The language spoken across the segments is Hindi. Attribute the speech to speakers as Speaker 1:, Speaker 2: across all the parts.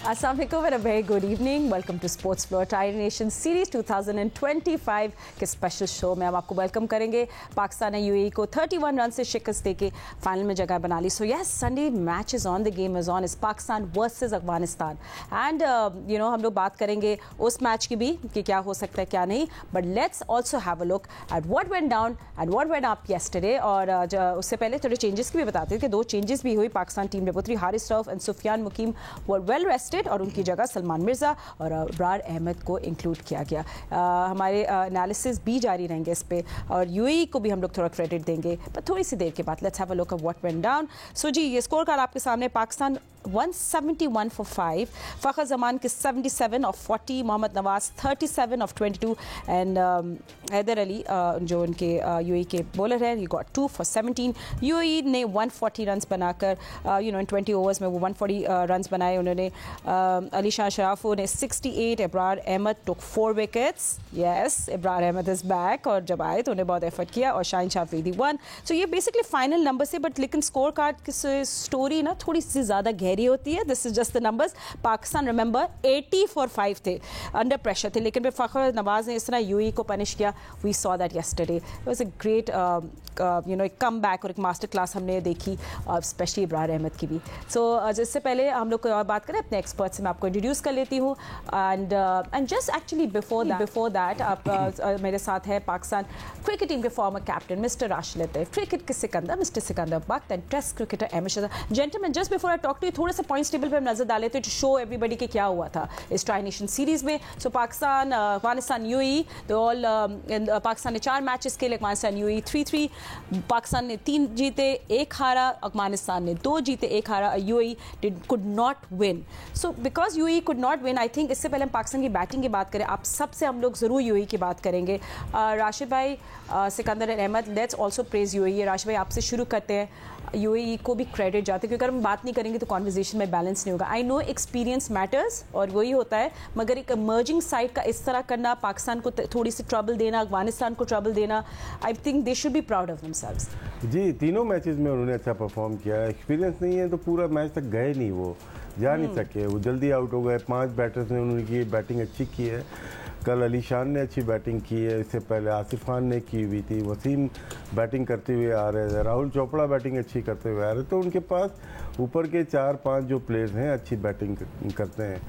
Speaker 1: Assalamu alaikum and a very good evening. Welcome to Sports Floor Tri Nation Series 2025 के स्पेशल शो में हम आपको वेलकम करेंगे। पाकिस्तान ने यूएई को 31 रन से शिकस्त देके फाइनल में जगह बना ली। So yes, Sunday match is on, the game is on, is Pakistan versus Afghanistan and हम लोग बात करेंगे उस मैच की भी कि क्या हो सकता है क्या नहीं, but let's also have a look at what went down and what went up yesterday. और उससे पहले थोड़े चेंजेस की भी बताते हैं कि दो चेंजेस भी हुई पाकिस्तान टीम में। पुत्री Haris Rauf and Sufiyan Muqeem were well rested और उनकी जगह सलमान मिर्जा और अबरार अहमद को इंक्लूड किया गया। हमारे एनालिसिस भी जारी रहेंगे इस पे और यूएई को भी हम लोग थोड़ा क्रेडिट देंगे, पर थोड़ी सी देर के बाद। Let's have a look at what went down. So जी, ये स्कोर कार्ड आपके सामने। पाकिस्तान 171 for 5, फ़खर जमान के 77 of 40, Mohammad Nawaz 37 of 22 and Haider Ali जो उनके यूएई के बॉलर हैं, ही गॉट 2 for 17। यूएई ने 140 रन्स बनाकर इन 20 ओवर्स में वो 140 रन्स बनाए उन्होंने। अली शाह शराफो ने 68, Abrar Ahmed took 4 wickets. Yes, Abrar Ahmed is back और जब आए तो उन्हें बहुत एफर्ट किया और शाहीन शाह अफरीदी 1। सो ये बेसिकली फाइनल नंबर से, बट लेकिन स्कोर कार्ड की स्टोरी ना थोड़ी सी ज़्यादा गहरी होती है। This is just the numbers. Pakistan remember 80 for 5 थे, अंडर प्रेशर थे, लेकिन फिर फ़खर नवाज ने इस तरह यूएई को पनिश किया। We saw that yesterday. It was a great एक कम बैक और एक मास्टर क्लास हमने देखी, स्पेशली अबरार अहमद की भी। सो जिससे पहले हम लोग कोई और बात करें अपने एक्सपर्ट से, मैं आपको इंट्रोड्यूस कर लेती हूँ। And just actually before that आप मेरे साथ है पाकिस्तान क्रिकेट टीम के former captain mister Rashid Latif, cricket के Sikandar mister Sikandar Bakht and test cricketer Ahmed Shehzad. Gentleman, just before I talk to you, थोड़ा सा पॉइंट्स टेबल पे हम नजर डाले थे टू शो एवरीबडी के क्या हुआ था इस ट्राई नेशन सीरीज में। सो पाकिस्तान, अफगानिस्तान, यूएई, तो ऑल पाकिस्तान ने 4 मैचेस के लिए, अफगानिस्तान यूएई 3-3। पाकिस्तान ने 3 जीते 1 हारा, अफगानिस्तान ने 2 जीते 1 हारा। UAE could not win. So because UAE could not win, I think इससे पहले हम पाकिस्तान की बैटिंग की बात करें, आप सबसे हम लोग ज़रूर यूएई की बात करेंगे। राशिद भाई, Sikandar and Ahmed, let's also praise UAE. Rashid भाई आपसे शुरू करते हैं। यूएई को भी क्रेडिट जाते हैं क्योंकि अगर हम बात नहीं करेंगे तो कॉन्वर्जेशन में बैलेंस नहीं होगा। आई नो एक्सपीरियंस मैटर्स और वही होता है, मगर एक इमर्जिंग साइड का इस तरह करना, पाकिस्तान को थोड़ी सी ट्रबल देना, अफगानिस्तान को ट्रबल देना, I think they should be proud of themselves.
Speaker 2: जी, तीनों मैचेस में उन्होंने अच्छा परफॉर्म किया। एक्सपीरियंस नहीं है तो पूरा मैच तक गए नहीं, वो जा नहीं सके, वो जल्दी आउट हो गए। 5 बैटर्स ने उन्होंने बैटिंग अच्छी की है। कल अली शान ने अच्छी बैटिंग की है, इससे पहले आसिफ खान ने की हुई थी, वसीम बैटिंग करते हुए आ रहे थे, राहुल चोपड़ा बैटिंग अच्छी करते हुए आ रहे, तो उनके पास ऊपर के 4-5 जो प्लेयर्स हैं अच्छी बैटिंग करते हैं।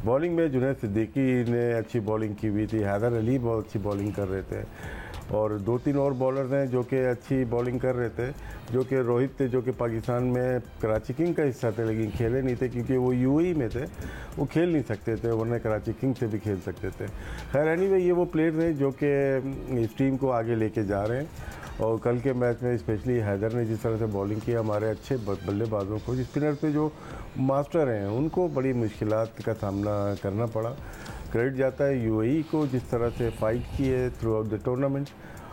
Speaker 2: बॉलिंग में जुनैद सिद्दीकी ने अच्छी बॉलिंग की हुई थी, हैदर अली बहुत अच्छी बॉलिंग कर रहे थे और 2-3 और बॉलर्स हैं जो कि अच्छी बॉलिंग कर रहे थे, जो कि रोहित थे, जो कि पाकिस्तान में कराची किंग का हिस्सा थे लेकिन खेले नहीं थे क्योंकि वो यूएई में थे, वो खेल नहीं सकते थे, वरना कराची किंग से भी खेल सकते थे। खैर एनीवे, ये वो प्लेयर्स हैं जो कि इस टीम को आगे लेके जा रहे हैं। और कल के मैच में स्पेशली हैदर ने जिस तरह से बॉलिंग की, हमारे अच्छे बल्लेबाजों को, स्पिनर पे जो मास्टर हैं उनको बड़ी मुश्किलात का सामना करना पड़ा। क्रेडिट जाता है यूएई को जिस तरह से फाइट की है थ्रू आउट द टूर्नामेंट,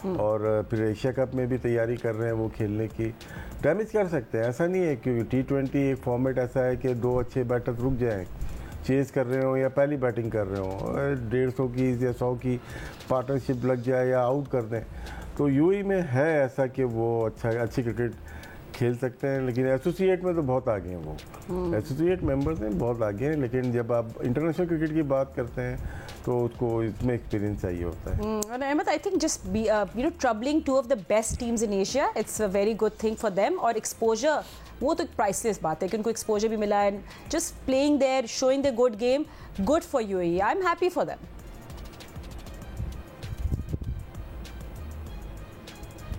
Speaker 2: और फिर एशिया कप में भी तैयारी कर रहे हैं वो खेलने की। डैमेज कर सकते हैं, ऐसा नहीं है, क्योंकि T20 एक फॉर्मेट ऐसा है कि 2 अच्छे बैटर्स रुक जाएं, चेज़ कर रहे हो या पहली बैटिंग कर रहे हो, 150 की या 100 की पार्टनरशिप लग जाए या आउट कर दें, तो यूएई में है ऐसा कि वो अच्छी क्रिकेट खेल सकते हैं। लेकिन एसोसिएट में तो बहुत आगे हैं, वो एसोसिएट मेंबर्स हैं बहुत आगे हैं, लेकिन जब आप इंटरनेशनल क्रिकेट की बात करते हैं तो उसको इसमें एक्सपीरियंस चाहिए होता है।
Speaker 1: And Ahmed, I think just be troubling 2 of the best teams in Asia, it's a very good thing for them। और exposure, वो तो एक प्राइसलेस बात है कि उनको एक्सपोजर भी मिला है, just playing there, showing the good game, good for UAE. I am happy for them.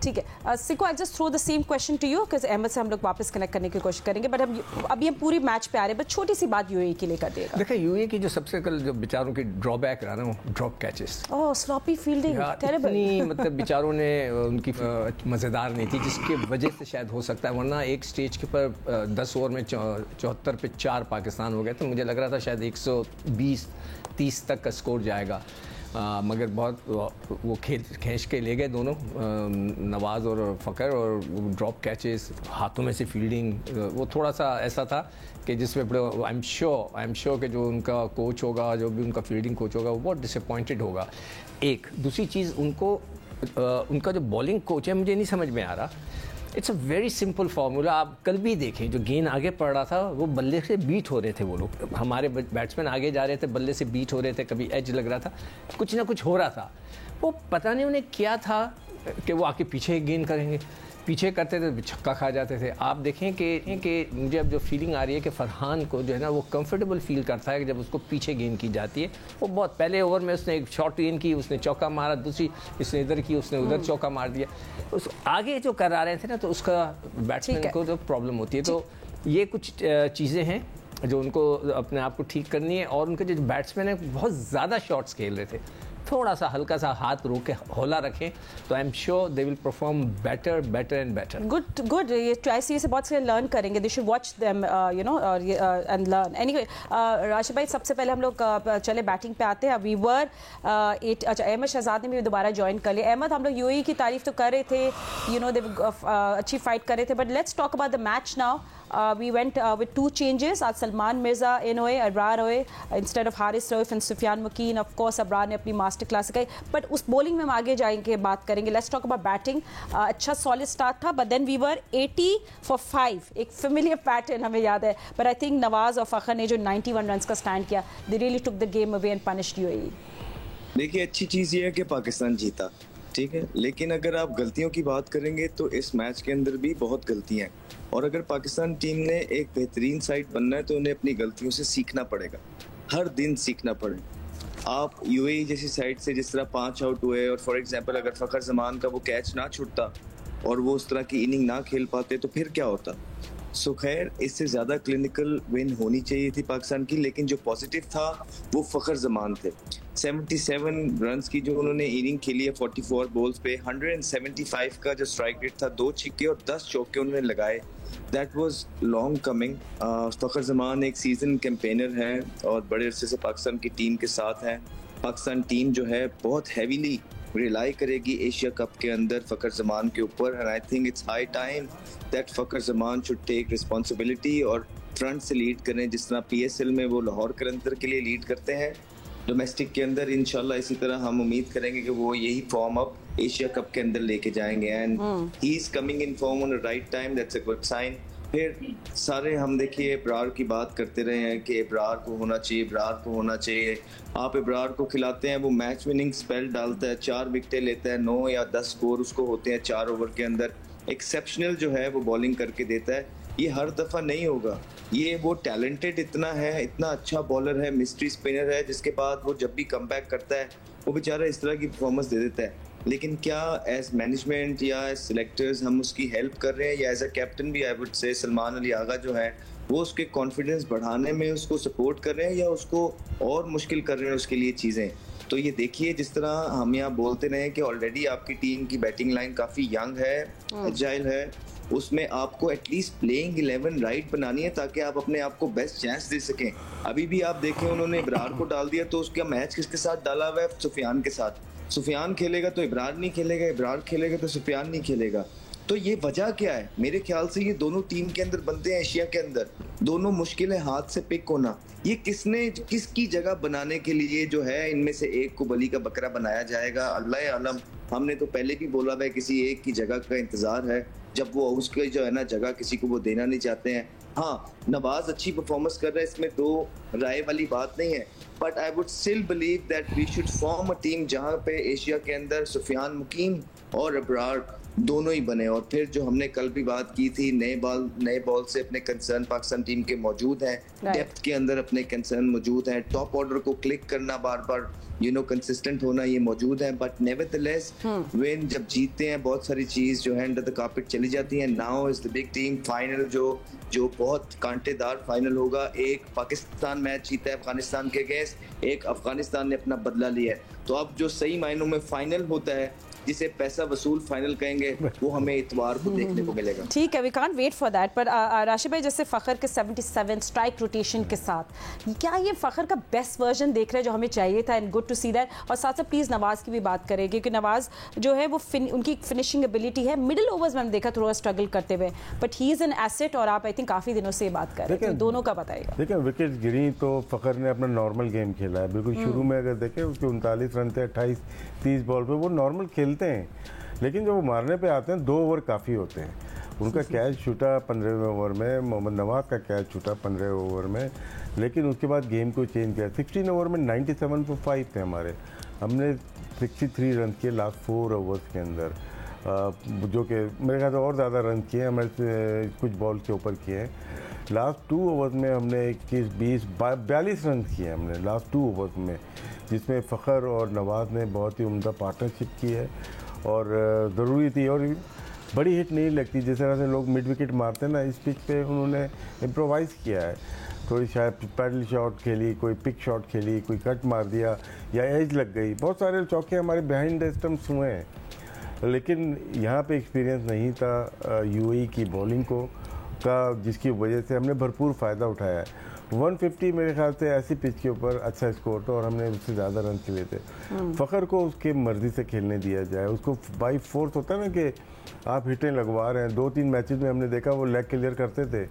Speaker 1: ठीक है सिको, I just throw the same question to you because Ahmad से हम लोग वापस कनेक्ट करने की कोशिश करेंगे, बट अभी हम पूरी मैच पे आ रहे हैं, बट छोटी सी बात यूएई के लिए कर देगा।
Speaker 3: देखिए, यूएई की जो सबसे कल जो बेचारों की ड्रॉबैक रहा ना, वो ड्रॉप कैचेस,
Speaker 1: ओह स्लॉपी फील्डिंग, टेरिबल।
Speaker 3: मतलब बेचारों ने उनकी मज़ेदार नहीं थी, जिसकी वजह से शायद हो सकता है, वरना एक स्टेज के पर 10 ओवर में 74 पे 4 पाकिस्तान हो गए, तो मुझे लग रहा था शायद 120-30 तक का स्कोर जाएगा। मगर बहुत वो खींच के ले गए दोनों, नवाज़ और फ़खर, और ड्रॉप कैचेस, हाथों में से फील्डिंग, वो थोड़ा सा ऐसा था कि जिसमें आई एम श्योर कि जो उनका कोच होगा, जो भी उनका फील्डिंग कोच होगा, वो बहुत डिसअपॉइंटेड होगा। एक दूसरी चीज़, उनका जो बॉलिंग कोच है, मुझे नहीं समझ में आ रहा it's a very simple formula. आप कल भी देखें, जो गेंद आगे पड़ रहा था वो बल्ले से बीट हो रहे थे, वो लोग हमारे बैट्समैन आगे जा रहे थे, बल्ले से बीट हो रहे थे, कभी एज लग रहा था, कुछ ना कुछ हो रहा था। वो पता नहीं उन्हें क्या था कि वो आके पीछे गेंद करेंगे, पीछे करते थे छक्का खा जाते थे। आप देखें कि मुझे अब जो फीलिंग आ रही है कि फरहान को जो है ना वो कंफर्टेबल फील करता है कि जब उसको पीछे गेंद की जाती है। वो बहुत पहले ओवर में उसने एक शॉर्ट गेंद की, उसने चौका मारा, दूसरी इसने इधर की, उसने उधर चौका मार दिया। उस आगे जो करा रहे थे ना, तो उसका बैट्समैन को जो प्रॉब्लम होती है। तो ये कुछ चीज़ें हैं जो उनको अपने आप को ठीक करनी है। और उनके जो बैट्समैन है बहुत ज़्यादा शॉट्स खेल रहे थे, थोड़ा सा हल्का सा हाथ रोक के हौला रखें तो I am sure they will perform better and better.
Speaker 1: Good ये ट्राई से बहुत से लर्न करेंगे, they should watch them you know and learn. Anyway Rashid भाई, सबसे पहले हम लोग चले बैटिंग पे आते हैं। वी वर अच्छा, अहमद शहजाद ने भी दोबारा ज्वाइन कर लिया। अहमद, हम लोग यूएई की तारीफ तो कर रहे थे, यू नो दे अच्छी फाइट कर रहे थे, but let's talk about the match now. We went with 2 changes. आज सलमान मिर्जा इन हुए, अबरार हुए instead of Haris Rauf and Sufiyan Muqeem. Of course Abrar ने अपनी मास्टर क्लास सिखाई, बट उस बॉलिंग में हम आगे जाएंगे, बात करेंगे। Let's talk about batting. अच्छा सॉलिड स्टार्ट था, but then we were 80 for 5, एक फेमिलियर पैटर्न हमें याद है। बट आई थिंक नवाज और फखर ने जो 91 रन का स्टैंड किया, they really took the game away and punished UAE.
Speaker 4: देखिए, अच्छी चीज़ ये है कि पाकिस्तान जीता, ठीक है, लेकिन अगर आप गलतियों की बात करेंगे तो इस मैच के अंदर भी बहुत गलतियां हैं। और अगर पाकिस्तान टीम ने एक बेहतरीन साइड बनना है तो उन्हें अपनी गलतियों से सीखना पड़ेगा, हर दिन सीखना पड़ेगा। आप यूएई जैसी साइड से जिस तरह 5 आउट हुए, और फॉर एग्जांपल अगर फखर जमान का वो कैच ना छूटता और वो उस तरह की इनिंग ना खेल पाते तो फिर क्या होता। सो खैर, इससे ज़्यादा क्लिनिकल विन होनी चाहिए थी पाकिस्तान की, लेकिन जो पॉजिटिव था वो फखर जमान थे। 77 रन्स की जो उन्होंने इनिंग खेली है 44 बॉल्स पे, 175 का जो स्ट्राइक रेट था, 2 छक्के और 10 चौके उन्होंने लगाए। That was long coming. Fakhar Zaman एक सीजन कैंपेनर है और बड़े अरसे से पाकिस्तान की टीम के साथ हैं। पाकिस्तान टीम जो है बहुत हैवीली रिलाई करेगी एशिया कप के अंदर फखर जमान के ऊपर, and I think it's high time that Fakhar Zaman should take responsibility और फ्रंट से लीड करें, जिस तरह PSL में वो लाहौर कलंदर के लिए लीड करते हैं। डोमेस्टिक के अंदर इंशाल्लाह इसी तरह हम उम्मीद करेंगे कि वो यही फॉर्म अब एशिया कप के अंदर लेके जाएंगे, and he is coming in form on the right time, that's a good sign. फिर सारे हम देखिए इब्रार की बात करते रहे हैं कि इब्रार को होना चाहिए, इब्रार को होना चाहिए। आप इब्रार को खिलाते हैं, वो मैच विनिंग स्पेल डालता है, 4 विकेटें लेता है, 9 या 10 स्कोर उसको होते हैं 4 ओवर के अंदर, एक्सेप्शनल जो है वो बॉलिंग करके देता है। ये हर दफ़ा नहीं होगा, ये वो टैलेंटेड इतना है, इतना अच्छा बॉलर है, मिस्ट्री स्पिनर है, जिसके बाद वो जब भी कमबैक करता है वो बेचारा इस तरह की परफॉर्मेंस दे देता है। लेकिन क्या एज मैनेजमेंट या एज सिलेक्टर्स हम उसकी हेल्प कर रहे हैं, या एज अ कैप्टन भी I would say Salman Ali Agha जो है वो उसके कॉन्फिडेंस बढ़ाने में उसको सपोर्ट कर रहे हैं, या उसको और मुश्किल कर रहे हैं उसके लिए चीज़ें। तो ये देखिए, जिस तरह हम यहाँ बोलते रहे कि ऑलरेडी आपकी टीम की बैटिंग लाइन काफ़ी यंग है, एजाइल है, उसमें आपको एटलीस्ट प्लेइंग 11 राइट बनानी है ताकि आप अपने आप को बेस्ट चांस दे सकें। अभी भी आप देखें, उन्होंने इब्रार को डाल दिया तो उसका मैच किसके साथ डाला हुआ है? सुफियान के साथ। सुफियान खेलेगा तो इब्रार नहीं खेलेगा, इब्रार खेलेगा तो सुफियान नहीं खेलेगा। तो ये वजह क्या है? मेरे ख्याल से ये दोनों टीम के अंदर बनते हैं एशिया के अंदर, दोनों मुश्किल है हाथ से पिक होना। ये किसकी जगह बनाने के लिए जो है इनमें से एक को बली का बकरा बनाया जाएगा, अल्लाह आलम। हमने तो पहले भी बोला है किसी एक की जगह का इंतजार है, जब वो उसके जो है ना जगह किसी को वो देना नहीं चाहते हैं। हाँ, नवाज अच्छी परफॉर्मेंस कर रहा है, इसमें दो राय वाली बात नहीं है, but I would still believe that we should form a team जहाँ पे एशिया के अंदर सुफियान मुकीम और अबरार दोनों ही बने। और फिर जो हमने कल भी बात की थी, नए बॉल से अपने कंसर्न पाकिस्तान टीम के मौजूद हैं, डेप्थ के अंदर अपने कंसर्न मौजूद हैं, टॉप ऑर्डर को क्लिक करना, बार बार कंसिस्टेंट होना, ये मौजूद है। बट नेवरदलेस व्हेन जब जीतते हैं बहुत सारी चीज जो है अंडर द कार्पेट चली जाती है। Now is the big team final, जो बहुत कांटेदार फाइनल होगा। एक पाकिस्तान मैच जीता है अफगानिस्तान के अगेंस्ट, एक अफगानिस्तान ने अपना बदला लिया है। तो अब जो सही मायनों में फाइनल होता है, जिसे पैसा वसूल फाइनल कहेंगे, वो हमें इतवार को देखने को मिलेगा।
Speaker 1: ठीक है, we can't wait for that. पर राशिद भाई, जैसे फखर के 77 स्ट्राइक रोटेशन के साथ, क्या ये फखर का बेस्ट वर्जन देख रहे हैं जो हमें चाहिए था? And good to see that. और साथ साथ प्लीज नवाज की भी बात करें, क्योंकि नवाज जो है वो उनकी फिनिशिंग एबिलिटी है। मिडिल ओवर्स में हमने देखा थोड़ा स्ट्रगल करते हुए, but he is an asset. और आप आई थिंक काफी दिनों से ये बात कर रहे थे, दोनों का बताएगा।
Speaker 2: देखिए, विकेट गिरी तो फखर ने अपना नॉर्मल गेम खेला है। बिल्कुल शुरू में अगर देखें उसके 39 रन थे 28-30 बॉल पे, वो नॉर्मल खेलते हैं। लेकिन जब वो मारने पे आते हैं 2 ओवर काफ़ी होते हैं। उनका कैच छूटा 15वें ओवर में, मोहम्मद नवाज का कैच छूटा 15वें ओवर में, लेकिन उसके बाद गेम को चेंज किया। 16 ओवर में 97 for 5 थे हमारे, हमने 63 रन किए लास्ट 4 ओवर्स के अंदर, जो कि मेरे ख्याल से और ज़्यादा रन किए हमारे कुछ बॉल के ऊपर किए हैं। लास्ट 2 ओवर्स में हमने 21, 20, 42 रन किए हमने लास्ट 2 ओवर्स में, जिसमें फ़खर और नवाज़ ने बहुत ही उम्दा पार्टनरशिप की है और ज़रूरी थी। और बड़ी हिट नहीं लगती, जिस तरह से लोग मिड विकेट मारते हैं ना, इस पिच पे उन्होंने इम्प्रोवाइज़ किया है, थोड़ी शायद पैडल शॉट खेली, कोई पिक शॉट खेली, कोई कट मार दिया या एज लग गई। बहुत सारे चौके हमारे बिहाइंड द स्टंप्स हुए हैं, लेकिन यहाँ पे एक्सपीरियंस नहीं था यूएई की बॉलिंग का, जिसकी वजह से हमने भरपूर फ़ायदा उठाया है। 150 मेरे ख्याल से ऐसी पिच के ऊपर अच्छा स्कोर था और हमने उससे ज़्यादा रन खेले थे। फ़खर को उसके मर्ज़ी से खेलने दिया जाए, उसको बाई फोर्स होता है ना कि आप हिटें लगवा रहे हैं। 2-3 मैचेस में हमने देखा वो लेग क्लियर करते थे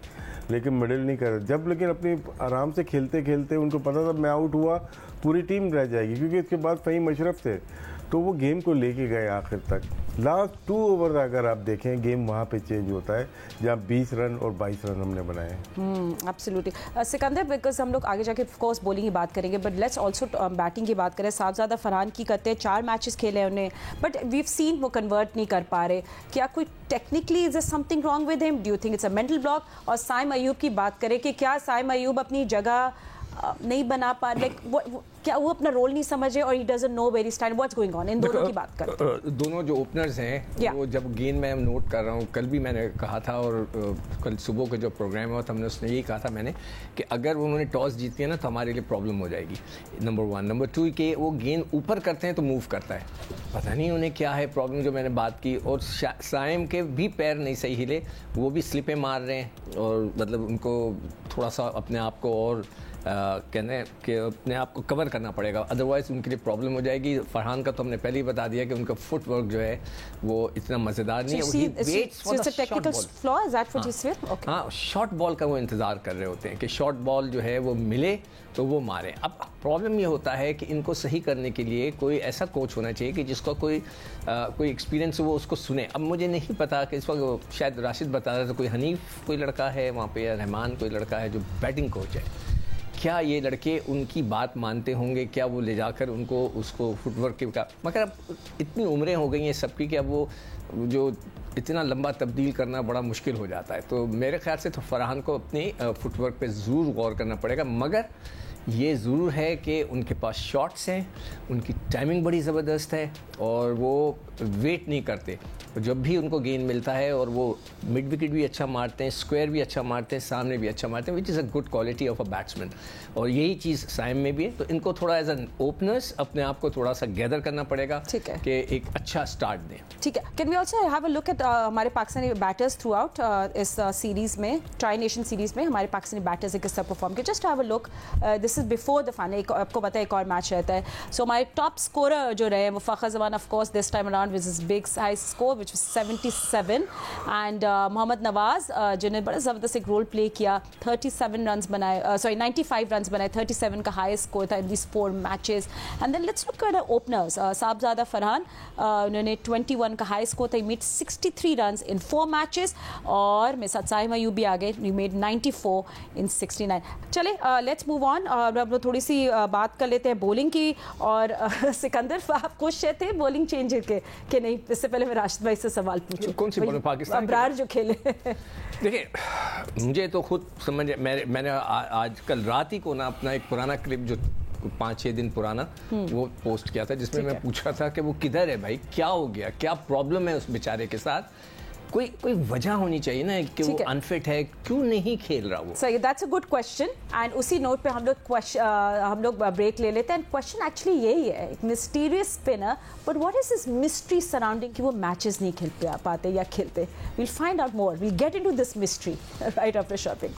Speaker 2: लेकिन मिडिल नहीं कर, जब लेकिन अपनी आराम से खेलते खेलते उनको पता था मैं आउट हुआ पूरी टीम रह जाएगी, क्योंकि इसके बाद फ़हीम अशरफ थे, तो वो गेम को लेके गए आखिर तक। लास्ट 2 ओवर अगर आप देखें गेम वहाँ पे चेंज होता है जहाँ 20 रन और 22 रन हमने बनाए हैं।
Speaker 1: एब्सोल्युटली सिकंदर, बिकॉज हम लोग आगे जाके ऑफ कोर्स बॉलिंग की बात करेंगे, बट लेट्स आल्सो बैटिंग की बात करें। साहबजादा फरहान की करते हैं, 4 मैचेस खेले हैं उन्हें, बट वीव सीन वो कन्वर्ट नहीं कर पा रहे। क्या कोई technically is something wrong with him? Do you think it's a mental block? और साइम अयूब की बात करें कि क्या साइम अयूब अपनी जगह नहीं बना पा, लाइक क्या वो अपना रोल नहीं समझे और he doesn't know where he stand, what's going on? इन दोनों की बात करते
Speaker 3: दोनों जो ओपनर्स हैं वो जब गेंद मैं नोट कर रहा हूँ, कल भी मैंने कहा था और कल सुबह का जो प्रोग्राम हुआ था हमने उसने यही कहा था मैंने कि अगर उन्होंने टॉस जीती है ना तो हमारे लिए प्रॉब्लम हो जाएगी, नंबर 1। नंबर 2 कि वो गेंद ऊपर करते हैं तो मूव करता है, पता नहीं उन्हें क्या है प्रॉब्लम जो मैंने बात की। और साइम के भी पैर नहीं सही हिले, वो भी स्लिपें मार रहे हैं और मतलब उनको थोड़ा सा अपने आप को और कहने कि अपने आप को कवर करना पड़ेगा, अदरवाइज उनके लिए प्रॉब्लम हो जाएगी। फरहान का तो हमने पहले ही बता दिया कि उनका फुटवर्क जो है वो इतना मज़ेदार नहीं है। हाँ, शॉर्ट बॉल का वो इंतज़ार कर रहे होते हैं कि शॉर्ट बॉल जो है वो मिले तो वो मारें। अब प्रॉब्लम ये होता है कि इनको सही करने के लिए कोई ऐसा कोच होना चाहिए कि जिसका कोई एक्सपीरियंस वो उसको सुने। अब मुझे नहीं पता कि इस वक्त शायद राशिद बता रहा था कोई हनीफ कोई लड़का है वहाँ पे या रहमान कोई लड़का है जो बैटिंग कोच है, क्या ये लड़के उनकी बात मानते होंगे? क्या वो ले जाकर उनको उसको फुटवर्क के का, मगर अब इतनी उम्रें हो गई हैं सबकी कि अब वो जो इतना लंबा तब्दील करना बड़ा मुश्किल हो जाता है। तो मेरे ख्याल से तो फरहान को अपनी फुटवर्क पे ज़रूर गौर करना पड़ेगा, मगर ये ज़रूर है कि उनके पास शॉट्स हैं, उनकी टाइमिंग बड़ी ज़बरदस्त है और वो वेट नहीं करते। जब भी उनको गेंद मिलता है और वो मिड विकेट भी अच्छा मारते हैं, स्क्वायर भी अच्छा मारते हैं, सामने भी अच्छा मारते हैं, which is a good quality of a batsman. और यही चीज़ साइम में भी है। तो इनको थोड़ा एज एन ओपनर्स अपने आप को थोड़ा सा गैदर करना पड़ेगा कि एक अच्छा स्टार्ट दें।
Speaker 1: ठीक है, can we also have a look at हमारे पाकिस्तानी बैटर्स थ्रू आउट इस सीरीज़ में, ट्राई नेशन सीरीज़ में हमारे पाकिस्तानी बैटर्स ने किस तरह परफॉर्म किया? Just have a look, this is before the final, आपको पता है एक और मैच रहता है। सो हमारे टॉप स्कोरर जो रहे वो Fakhar Zaman of course this time around with his big high score which was 77, and Mohammad Nawaz जिन्हें बड़ा ज़बरदस्त एक रोल प्ले किया, 37 रन्स बनाए, 95 रन्स बनाए, 37 का हाईएस्ट स्कोर था in these 4 matches. And then let's look at the openers. Sahibzada Farhan उन्होंने 21 का हाई स्कोर था, he made 63 runs in 4 matches, और मेरे साथ साइम अयूब भी आ गए, ही मेड 94 इन 69। चले लेट्स मूव ऑन, अब लोग थोड़ी सी बात कर लेते हैं बॉलिंग की। और सिकंदर, आप खुश थे बॉलिंग चेंज के कि नहीं? इससे पहले मैं राशिद भाई से सवाल पूछूं,
Speaker 3: कौन सी बॉलिंग? पाकिस्तान
Speaker 1: अब्रार जो खेले।
Speaker 3: देखिए, मुझे तो खुद समझ, मैंने आज कल रात ही को ना अपना एक पुराना क्लिप जो 5-6 दिन पुराना वो पोस्ट किया था, जिसमें मैं पूछा था कि वो किधर है भाई, क्या हो गया, क्या प्रॉब्लम है उस बेचारे के साथ। कोई वजह होनी चाहिए ना कि वो अनफिट है, क्यों नहीं खेल रहा वो।
Speaker 1: सही, that's a good question. And उसी नोट पे हम लोग ब्रेक ले लेते हैं। क्वेश्चन एक्चुअली यही है, एक mysterious spinner, but what is this mystery surrounding कि वो मैचेस नहीं खेल पाते या खेलते? We'll find out more, we'll get into this mystery right after short break.